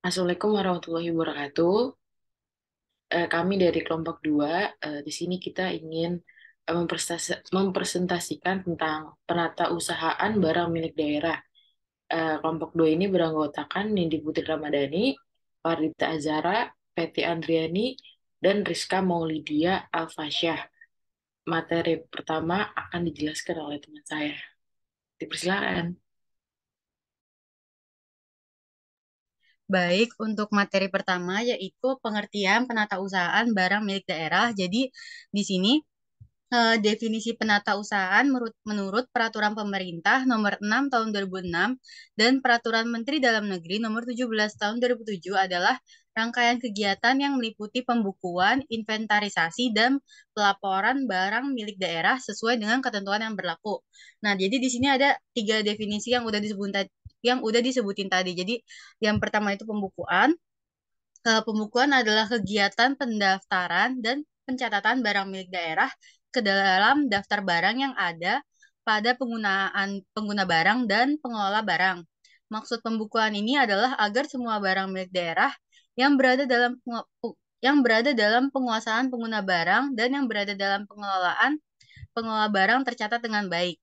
Assalamualaikum warahmatullahi wabarakatuh. Kami dari kelompok 2, di sini kita ingin mempresentasikan tentang penata usahaan barang milik daerah. Kelompok 2 ini beranggotakan Nindi Putri Ramadhani, Fardita Azara, Peti Andriani, dan Rizka Maulidia Alfasyah. Materi pertama akan dijelaskan oleh teman saya. Dipersilakan. Baik, untuk materi pertama yaitu pengertian penatausahaan barang milik daerah. Jadi di sini definisi penatausahaan menurut Peraturan Pemerintah Nomor 6 Tahun 2006 dan Peraturan Menteri Dalam Negeri Nomor 17 Tahun 2007 adalah rangkaian kegiatan yang meliputi pembukuan, inventarisasi, dan pelaporan barang milik daerah sesuai dengan ketentuan yang berlaku. Nah, jadi di sini ada tiga definisi yang udah disebutin tadi. Jadi yang pertama itu pembukuan. Pembukuan adalah kegiatan pendaftaran dan pencatatan barang milik daerah ke dalam daftar barang yang ada pada penggunaan pengguna barang dan pengelola barang. Maksud pembukuan ini adalah agar semua barang milik daerah yang berada dalam penguasaan pengguna barang dan yang berada dalam pengelolaan pengelola barang tercatat dengan baik.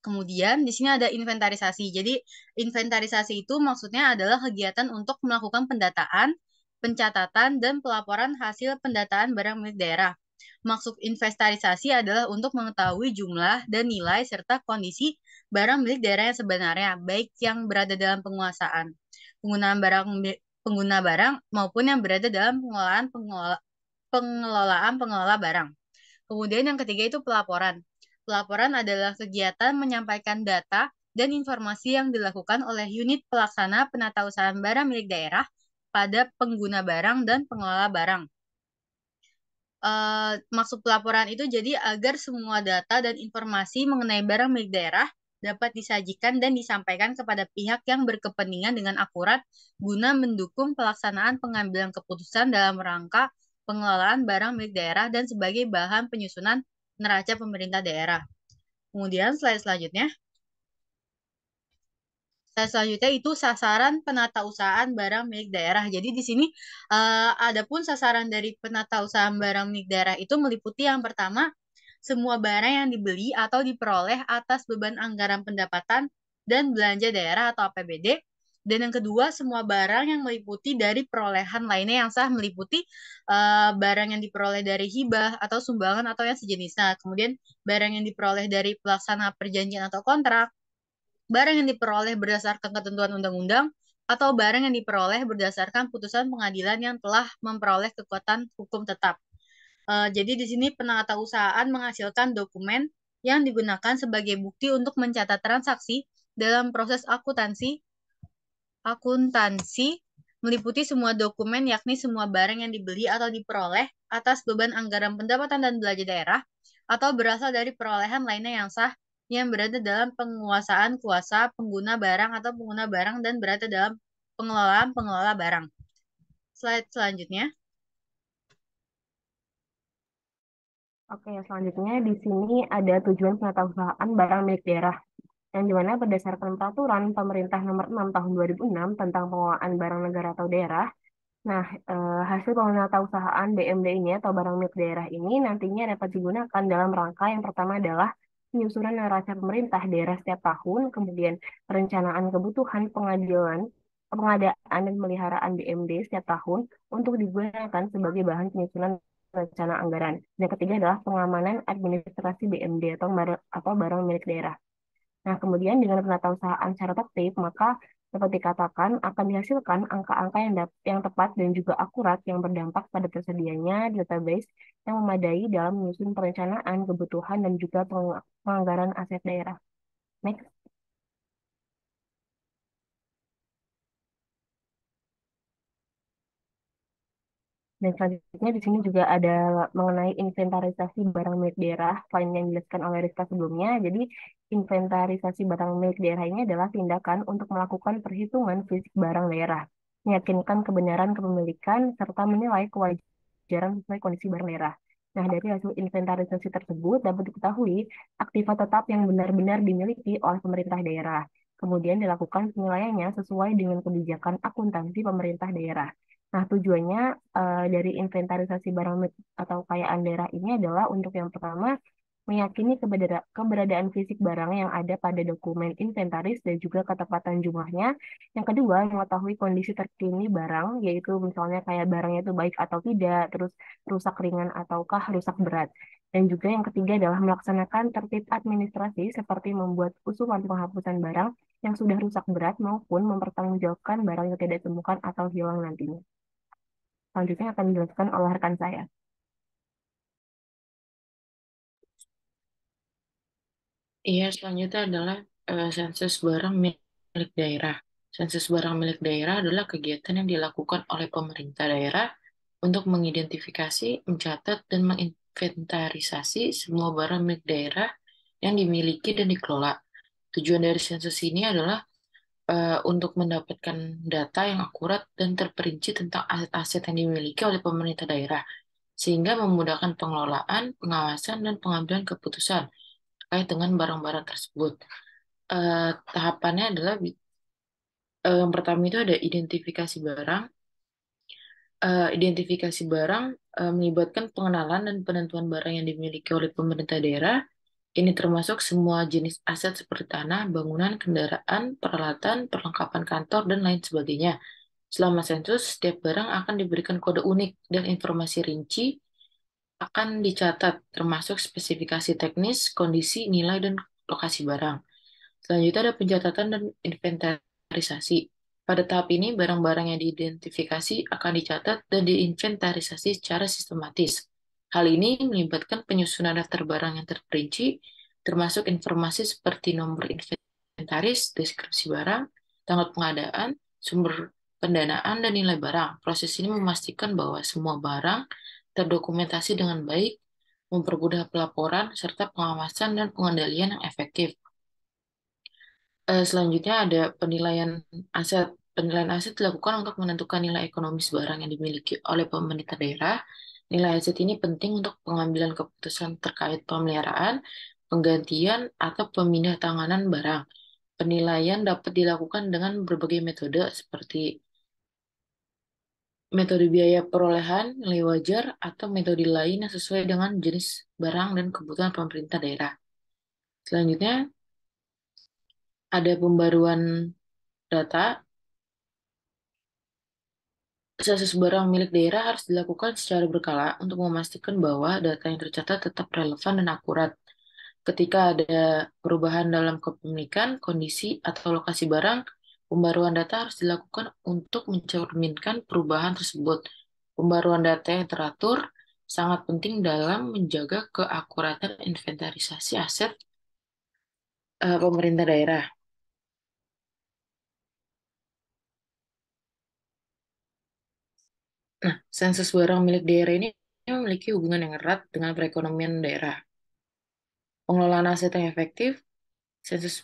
Kemudian di sini ada inventarisasi. Jadi inventarisasi itu maksudnya adalah kegiatan untuk melakukan pendataan, pencatatan, dan pelaporan hasil pendataan barang milik daerah. Maksud inventarisasi adalah untuk mengetahui jumlah dan nilai serta kondisi barang milik daerah yang sebenarnya, baik yang berada dalam penguasaan pengguna barang maupun yang berada dalam pengelolaan pengelola barang. Kemudian yang ketiga itu pelaporan. Pelaporan adalah kegiatan menyampaikan data dan informasi yang dilakukan oleh unit pelaksana penatausahaan barang milik daerah pada pengguna barang dan pengelola barang. Maksud pelaporan itu jadi agar semua data dan informasi mengenai barang milik daerah dapat disajikan dan disampaikan kepada pihak yang berkepentingan dengan akurat guna mendukung pelaksanaan pengambilan keputusan dalam rangka pengelolaan barang milik daerah dan sebagai bahan penyusunan neraca pemerintah daerah. Kemudian slide selanjutnya. Selanjutnya itu sasaran penatausahaan barang milik daerah. Jadi di sini adapun sasaran dari penatausahaan barang milik daerah itu meliputi yang pertama semua barang yang dibeli atau diperoleh atas beban anggaran pendapatan dan belanja daerah atau APBD. Dan yang kedua, semua barang yang meliputi dari perolehan lainnya yang sah meliputi barang yang diperoleh dari hibah atau sumbangan atau yang sejenisnya. Kemudian barang yang diperoleh dari pelaksana perjanjian atau kontrak, barang yang diperoleh berdasarkan ketentuan undang-undang, atau barang yang diperoleh berdasarkan putusan pengadilan yang telah memperoleh kekuatan hukum tetap. Jadi di sini penatausahaan menghasilkan dokumen yang digunakan sebagai bukti untuk mencatat transaksi dalam proses akuntansi meliputi semua dokumen yakni semua barang yang dibeli atau diperoleh atas beban anggaran pendapatan dan belanja daerah atau berasal dari perolehan lainnya yang sah yang berada dalam penguasaan kuasa pengguna barang atau pengguna barang dan berada dalam pengelolaan pengelola barang. Slide selanjutnya. Oke, selanjutnya di sini ada tujuan penatausahaan barang milik daerah, yang dimana berdasarkan peraturan Pemerintah Nomor 6 Tahun 2006 tentang pengelolaan barang negara atau daerah. Nah, hasil penatausahaan BMD ini atau barang milik daerah ini nantinya dapat digunakan dalam rangka yang pertama adalah penyusunan neraca pemerintah daerah setiap tahun, kemudian perencanaan kebutuhan pengadaan dan pemeliharaan BMD setiap tahun untuk digunakan sebagai bahan penyusunan rencana anggaran. Yang ketiga adalah pengamanan administrasi BMD atau barang milik daerah. Nah, kemudian dengan penatausahaan secara tertib, maka dapat dikatakan akan dihasilkan angka-angka yang tepat dan juga akurat yang berdampak pada tersedianya database yang memadai dalam menyusun perencanaan kebutuhan dan juga penganggaran aset daerah. Next. Dan selanjutnya di sini juga ada mengenai inventarisasi barang milik daerah, selain yang dijelaskan oleh Rizka sebelumnya. Jadi, inventarisasi barang milik daerah ini adalah tindakan untuk melakukan perhitungan fisik barang daerah, meyakinkan kebenaran kepemilikan, serta menilai kewajaran sesuai kondisi barang daerah. Nah, dari hasil inventarisasi tersebut dapat diketahui aktiva tetap yang benar-benar dimiliki oleh pemerintah daerah. Kemudian dilakukan penilaiannya sesuai dengan kebijakan akuntansi pemerintah daerah. Nah, tujuannya dari inventarisasi barang atau kekayaan daerah ini adalah untuk yang pertama meyakini keberadaan fisik barang yang ada pada dokumen inventaris dan juga ketepatan jumlahnya. Yang kedua, mengetahui kondisi terkini barang, yaitu misalnya kayak barangnya itu baik atau tidak, terus rusak ringan ataukah rusak berat. Dan juga yang ketiga adalah melaksanakan tertib administrasi seperti membuat usulan penghapusan barang yang sudah rusak berat maupun mempertanggungjawabkan barang yang tidak ditemukan atau hilang nantinya. Selanjutnya akan dijelaskan oleh rekan saya. Iya, selanjutnya adalah sensus barang milik daerah. Sensus barang milik daerah adalah kegiatan yang dilakukan oleh pemerintah daerah untuk mengidentifikasi, mencatat, dan menginventarisasi semua barang milik daerah yang dimiliki dan dikelola. Tujuan dari sensus ini adalah untuk mendapatkan data yang akurat dan terperinci tentang aset-aset yang dimiliki oleh pemerintah daerah, sehingga memudahkan pengelolaan, pengawasan, dan pengambilan keputusan terkait dengan barang-barang tersebut. Tahapannya adalah yang pertama itu ada identifikasi barang. Identifikasi barang melibatkan pengenalan dan penentuan barang yang dimiliki oleh pemerintah daerah. Ini termasuk semua jenis aset seperti tanah, bangunan, kendaraan, peralatan, perlengkapan kantor, dan lain sebagainya. Selama sensus, setiap barang akan diberikan kode unik dan informasi rinci akan dicatat, termasuk spesifikasi teknis, kondisi, nilai, dan lokasi barang. Selanjutnya ada pencatatan dan inventarisasi. Pada tahap ini, barang-barang yang diidentifikasi akan dicatat dan diinventarisasi secara sistematis. Hal ini melibatkan penyusunan daftar barang yang terperinci, termasuk informasi seperti nomor inventaris, deskripsi barang, tanggal pengadaan, sumber pendanaan, dan nilai barang. Proses ini memastikan bahwa semua barang terdokumentasi dengan baik, mempermudah pelaporan, serta pengawasan dan pengendalian yang efektif. Selanjutnya ada penilaian aset. Penilaian aset dilakukan untuk menentukan nilai ekonomis barang yang dimiliki oleh pemerintah daerah. Nilai aset ini penting untuk pengambilan keputusan terkait pemeliharaan, penggantian, atau pemindah tanganan barang. Penilaian dapat dilakukan dengan berbagai metode seperti metode biaya perolehan, nilai wajar, atau metode lain yang sesuai dengan jenis barang dan kebutuhan pemerintah daerah. Selanjutnya ada pembaruan data. Sensus barang milik daerah harus dilakukan secara berkala untuk memastikan bahwa data yang tercatat tetap relevan dan akurat. Ketika ada perubahan dalam kepemilikan, kondisi, atau lokasi barang, pembaruan data harus dilakukan untuk mencerminkan perubahan tersebut. Pembaruan data yang teratur sangat penting dalam menjaga keakuratan inventarisasi aset pemerintah daerah. Nah, sensus barang milik daerah ini memiliki hubungan yang erat dengan perekonomian daerah. Pengelolaan aset yang efektif, sensus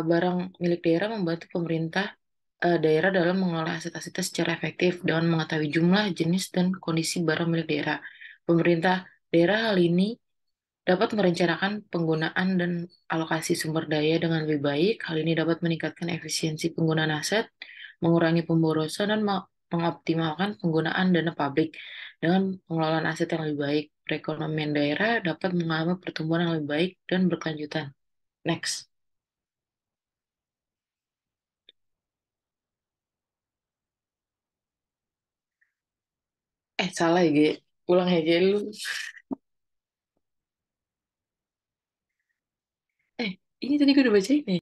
barang milik daerah membantu pemerintah daerah dalam mengelola aset-asetnya secara efektif dengan mengetahui jumlah, jenis, dan kondisi barang milik daerah. Pemerintah daerah hal ini dapat merencanakan penggunaan dan alokasi sumber daya dengan lebih baik. Hal ini dapat meningkatkan efisiensi penggunaan aset, mengurangi pemborosan, dan mengoptimalkan penggunaan dana publik. Dengan pengelolaan aset yang lebih baik, perekonomian daerah dapat mengalami pertumbuhan yang lebih baik dan berkelanjutan. Next. Salah ya, Ge. Ulang aja lu. Eh, ini tadi gue udah bacain nih.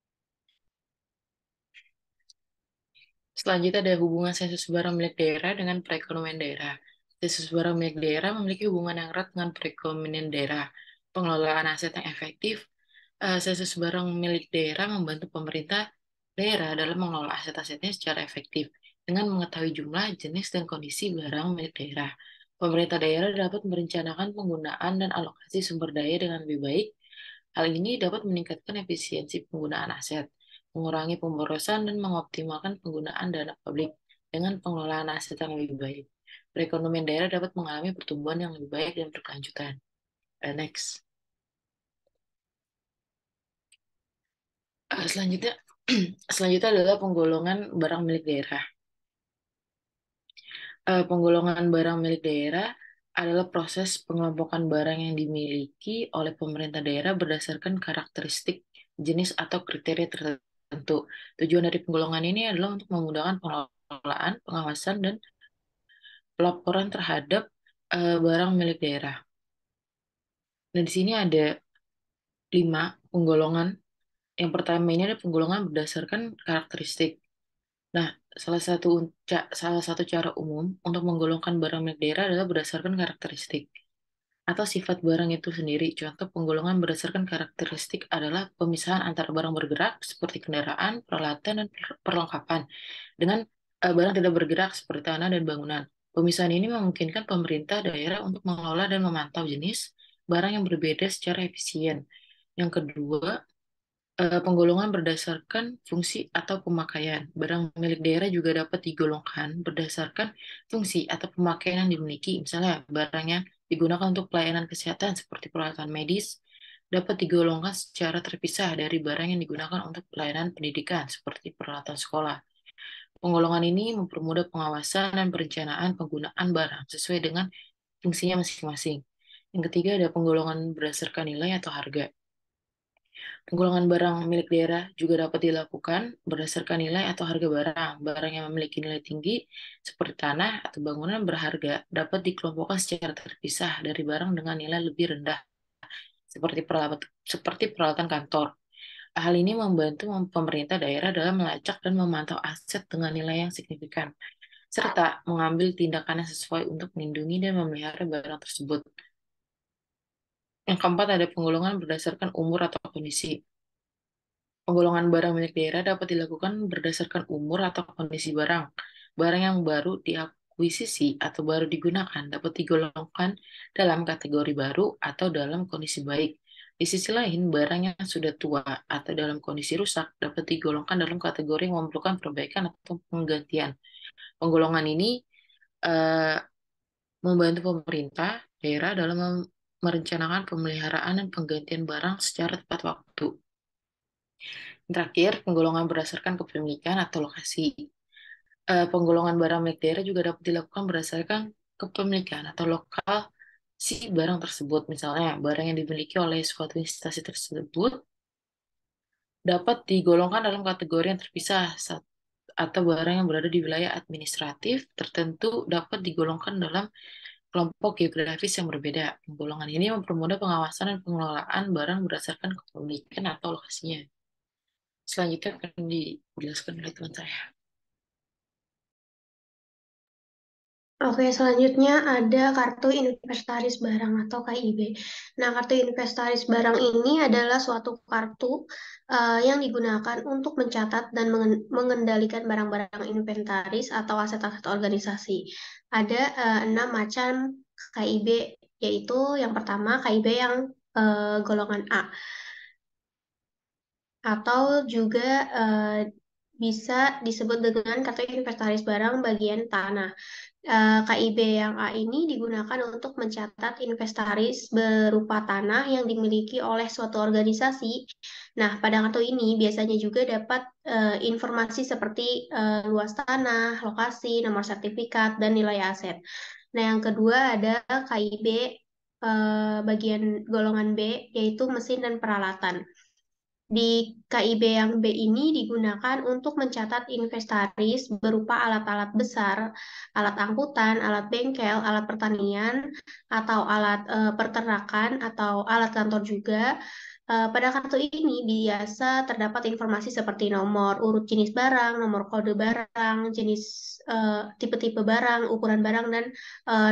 Selanjutnya ada hubungan sensus barang milik daerah dengan perekonomian daerah. Sensus barang milik daerah memiliki hubungan yang erat dengan perekonomian daerah. Pengelolaan aset yang efektif. Sensus barang milik daerah membantu pemerintah daerah dalam mengelola aset-asetnya secara efektif dengan mengetahui jumlah, jenis, dan kondisi barang milik daerah. Pemerintah daerah dapat merencanakan penggunaan dan alokasi sumber daya dengan lebih baik. Hal ini dapat meningkatkan efisiensi penggunaan aset, mengurangi pemborosan, dan mengoptimalkan penggunaan dana publik dengan pengelolaan aset yang lebih baik. Perekonomian daerah dapat mengalami pertumbuhan yang lebih baik dan berkelanjutan. Next. Selanjutnya, Selanjutnya adalah penggolongan barang milik daerah. Penggolongan barang milik daerah adalah proses pengelompokan barang yang dimiliki oleh pemerintah daerah berdasarkan karakteristik, jenis, atau kriteria tertentu. Tujuan dari penggolongan ini adalah untuk memudahkan pengelolaan, pengawasan, dan pelaporan terhadap barang milik daerah. Nah, di sini ada 5 penggolongan. Yang pertama ini ada penggolongan berdasarkan karakteristik. Nah, salah satu cara umum untuk menggolongkan barang milik daerah adalah berdasarkan karakteristik atau sifat barang itu sendiri. Contoh penggolongan berdasarkan karakteristik adalah pemisahan antara barang bergerak seperti kendaraan, peralatan, dan perlengkapan dengan barang tidak bergerak seperti tanah dan bangunan. Pemisahan ini memungkinkan pemerintah daerah untuk mengelola dan memantau jenis barang yang berbeda secara efisien. Yang kedua, penggolongan berdasarkan fungsi atau pemakaian. Barang milik daerah juga dapat digolongkan berdasarkan fungsi atau pemakaian yang dimiliki. Misalnya, barang yang digunakan untuk pelayanan kesehatan seperti peralatan medis dapat digolongkan secara terpisah dari barang yang digunakan untuk pelayanan pendidikan seperti peralatan sekolah. Penggolongan ini mempermudah pengawasan dan perencanaan penggunaan barang sesuai dengan fungsinya masing-masing. Yang ketiga ada penggolongan berdasarkan nilai atau harga. Penggolongan barang milik daerah juga dapat dilakukan berdasarkan nilai atau harga barang. Barang yang memiliki nilai tinggi seperti tanah atau bangunan berharga dapat dikelompokkan secara terpisah dari barang dengan nilai lebih rendah seperti peralatan kantor. Hal ini membantu pemerintah daerah dalam melacak dan memantau aset dengan nilai yang signifikan, serta mengambil tindakan yang sesuai untuk melindungi dan memelihara barang tersebut. Yang keempat ada penggolongan berdasarkan umur atau kondisi. Penggolongan barang milik daerah dapat dilakukan berdasarkan umur atau kondisi barang. Barang yang baru diakuisisi atau baru digunakan dapat digolongkan dalam kategori baru atau dalam kondisi baik. Di sisi lain, barang yang sudah tua atau dalam kondisi rusak dapat digolongkan dalam kategori yang memerlukan perbaikan atau penggantian. Penggolongan ini eh, membantu pemerintah daerah dalam merencanakan pemeliharaan dan penggantian barang secara tepat waktu. Terakhir, penggolongan berdasarkan kepemilikan atau lokasi. Penggolongan barang milik daerah juga dapat dilakukan berdasarkan kepemilikan atau lokal si barang tersebut. Misalnya, barang yang dimiliki oleh suatu instansi tersebut dapat digolongkan dalam kategori yang terpisah atau barang yang berada di wilayah administratif tertentu dapat digolongkan dalam kelompok geografis yang berbeda. Penggolongan ini mempermudah pengawasan dan pengelolaan barang berdasarkan kepemilikan atau lokasinya. Selanjutnya akan dijelaskan oleh teman saya. Oke, selanjutnya ada kartu inventaris barang atau KIB. Nah, kartu inventaris barang ini adalah suatu kartu yang digunakan untuk mencatat dan mengendalikan barang-barang inventaris atau aset-aset organisasi. Ada 6 macam KIB, yaitu yang pertama KIB yang golongan A, atau juga bisa disebut dengan kartu inventaris barang bagian tanah. KIB yang A ini digunakan untuk mencatat inventaris berupa tanah yang dimiliki oleh suatu organisasi. Nah, pada kartu ini biasanya juga dapat informasi seperti luas tanah, lokasi, nomor sertifikat, dan nilai aset. Nah, yang kedua ada KIB bagian golongan B, yaitu mesin dan peralatan. Di KIB yang B ini digunakan untuk mencatat inventaris berupa alat-alat besar, alat angkutan, alat bengkel, alat pertanian, atau alat peternakan, atau alat kantor juga. Pada kartu ini biasa terdapat informasi seperti nomor urut jenis barang, nomor kode barang, jenis tipe-tipe barang, ukuran barang, dan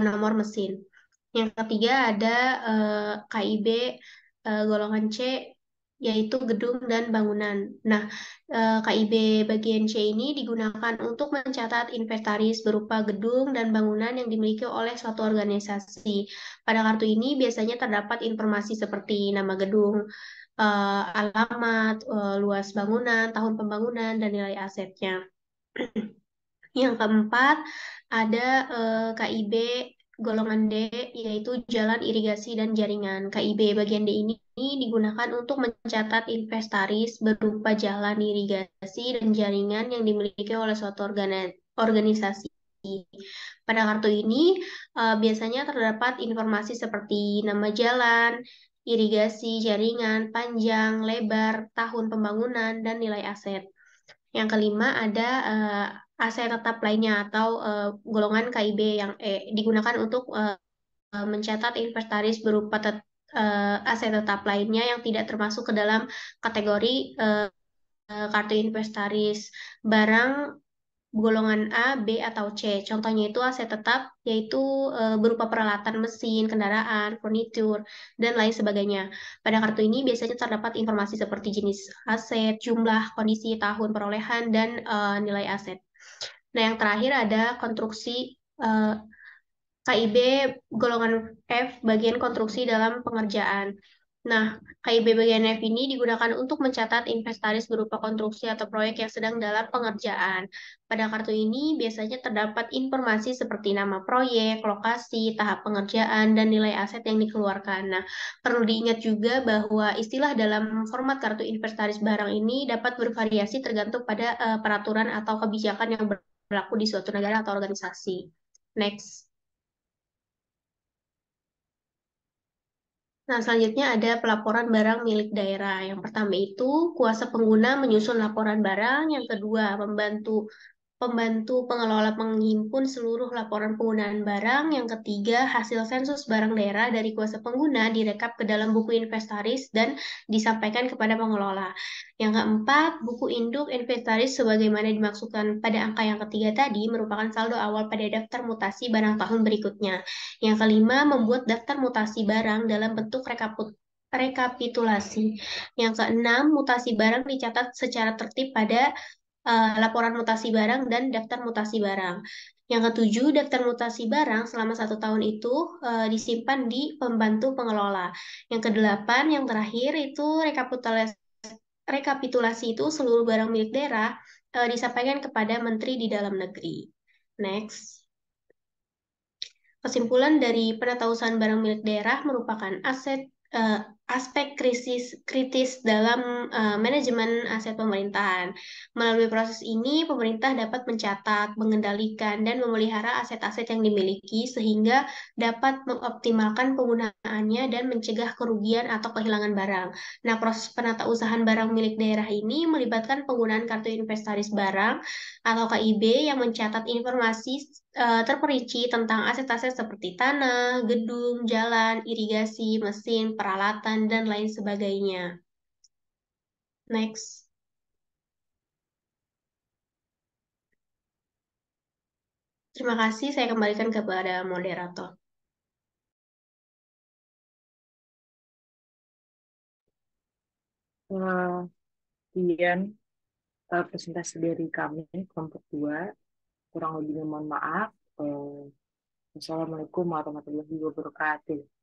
nomor mesin. Yang ketiga ada KIB golongan C, yaitu gedung dan bangunan. Nah, KIB bagian C ini digunakan untuk mencatat inventaris berupa gedung dan bangunan yang dimiliki oleh suatu organisasi. Pada kartu ini biasanya terdapat informasi seperti nama gedung, alamat, luas bangunan, tahun pembangunan, dan nilai asetnya. Yang keempat, ada KIB golongan D yaitu jalan irigasi dan jaringan. KIB bagian D ini digunakan untuk mencatat inventaris berupa jalan irigasi dan jaringan yang dimiliki oleh suatu organisasi. Pada kartu ini biasanya terdapat informasi seperti nama jalan, irigasi, jaringan, panjang, lebar, tahun pembangunan, dan nilai aset. Yang kelima ada aset tetap lainnya atau golongan KIB yang digunakan untuk mencatat inventaris berupa aset tetap lainnya yang tidak termasuk ke dalam kategori kartu inventaris barang golongan A, B, atau C. Contohnya itu aset tetap, yaitu berupa peralatan mesin, kendaraan, furnitur, dan lain sebagainya. Pada kartu ini biasanya terdapat informasi seperti jenis aset, jumlah, kondisi, tahun perolehan, dan nilai aset. Nah, yang terakhir ada konstruksi KIB golongan F bagian konstruksi dalam pengerjaan. Nah, KIB bagian F ini digunakan untuk mencatat inventaris berupa konstruksi atau proyek yang sedang dalam pengerjaan. Pada kartu ini biasanya terdapat informasi seperti nama proyek, lokasi, tahap pengerjaan, dan nilai aset yang dikeluarkan. Nah, perlu diingat juga bahwa istilah dalam format kartu inventaris barang ini dapat bervariasi tergantung pada peraturan atau kebijakan yang berlaku di suatu negara atau organisasi. Next. Nah, selanjutnya ada pelaporan barang milik daerah. Yang pertama itu kuasa pengguna menyusun laporan barang. Yang kedua, Pembantu pengelola menghimpun seluruh laporan penggunaan barang. Yang ketiga, hasil sensus barang daerah dari kuasa pengguna direkap ke dalam buku inventaris dan disampaikan kepada pengelola. Yang keempat, buku induk inventaris sebagaimana dimaksudkan pada angka yang ketiga tadi merupakan saldo awal pada daftar mutasi barang tahun berikutnya. Yang kelima, membuat daftar mutasi barang dalam bentuk rekapitulasi. Yang keenam, mutasi barang dicatat secara tertib pada laporan mutasi barang dan daftar mutasi barang. Yang ketujuh, daftar mutasi barang selama 1 tahun itu disimpan di pembantu pengelola. Yang kedelapan, yang terakhir itu rekapitulasi itu seluruh barang milik daerah disampaikan kepada Menteri di Dalam Negeri. Next. Kesimpulan dari penatausahaan barang milik daerah merupakan aspek kritis dalam manajemen aset pemerintahan. Melalui proses ini, pemerintah dapat mencatat, mengendalikan, dan memelihara aset-aset yang dimiliki sehingga dapat mengoptimalkan penggunaannya dan mencegah kerugian atau kehilangan barang. Nah, proses penatausahaan barang milik daerah ini melibatkan penggunaan kartu inventaris barang atau KIB yang mencatat informasi terperinci tentang aset-aset seperti tanah, gedung, jalan, irigasi, mesin, peralatan, dan lain sebagainya. Next. Terima kasih, saya kembalikan kepada moderator. Kemudian presentasi dari kami kelompok 2, kurang lebihnya mohon maaf. Wassalamualaikum warahmatullahi wabarakatuh.